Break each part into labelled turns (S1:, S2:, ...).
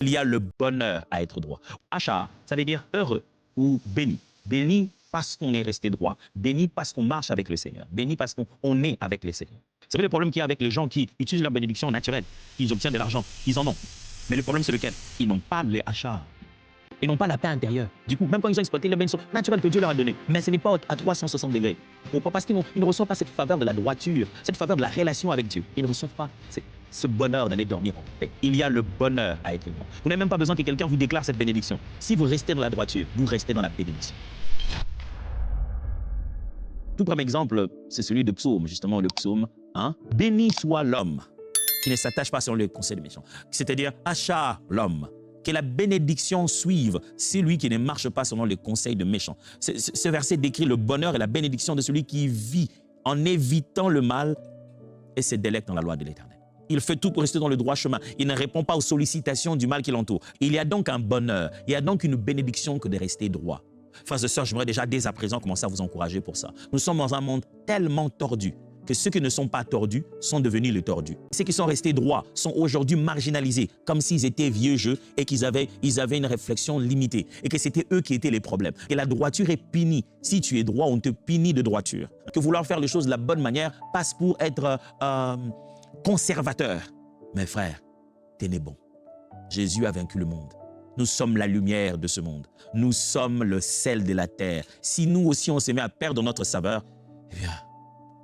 S1: Il y a le bonheur à être droit. Achat, ça veut dire heureux ou béni. Béni parce qu'on est resté droit. Béni parce qu'on marche avec le Seigneur. Béni parce qu'on est avec le Seigneur. C'est le problème qu'il y a avec les gens qui utilisent leur bénédiction naturelle. Ils obtiennent de l'argent. Ils en ont. Mais le problème, c'est lequel? Ils n'ont pas les achats. Ils n'ont pas la paix intérieure. Du coup, même quand ils ont exploité les bénédictions naturelles que Dieu leur a données, mais ce n'est pas à 360 degrés. Pourquoi? Parce qu'ils ne reçoivent pas cette faveur de la droiture, cette faveur de la relation avec Dieu. Ils ne reçoivent pas ce bonheur d'aller dormir en paix. Il y a le bonheur à être droit. Vous n'avez même pas besoin que quelqu'un vous déclare cette bénédiction. Si vous restez dans la droiture, vous restez dans la bénédiction. Tout premier exemple, c'est celui de Psaume, justement le Psaume. Béni soit l'homme qui ne s'attache pas sur le conseil des méchants. C'est-à-dire, achat l'homme. Que la bénédiction suive celui qui ne marche pas selon les conseils de méchants. Ce verset décrit le bonheur et la bénédiction de celui qui vit en évitant le mal et se délecte dans la loi de l'Éternel. Il fait tout pour rester dans le droit chemin. Il ne répond pas aux sollicitations du mal qui l'entoure. Il y a donc un bonheur, il y a donc une bénédiction que de rester droit. Frères et sœurs, j'aimerais déjà dès à présent commencer à vous encourager pour ça. Nous sommes dans un monde tellement tordu que ceux qui ne sont pas tordus sont devenus les tordus. Ceux qui sont restés droits sont aujourd'hui marginalisés, comme s'ils étaient vieux jeux et qu'ils avaient une réflexion limitée et que c'était eux qui étaient les problèmes. Et la droiture est punie. Si tu es droit, on te punit de droiture. Que vouloir faire les choses de la bonne manière passe pour être conservateur. Mes frères, tenez bon. Jésus a vaincu le monde. Nous sommes la lumière de ce monde. Nous sommes le sel de la terre. Si nous aussi on se met à perdre notre saveur, eh bien,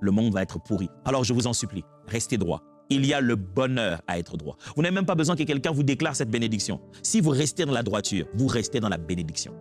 S1: le monde va être pourri. Alors je vous en supplie, restez droit. Il y a le bonheur à être droit. Vous n'avez même pas besoin que quelqu'un vous déclare cette bénédiction. Si vous restez dans la droiture, vous restez dans la bénédiction.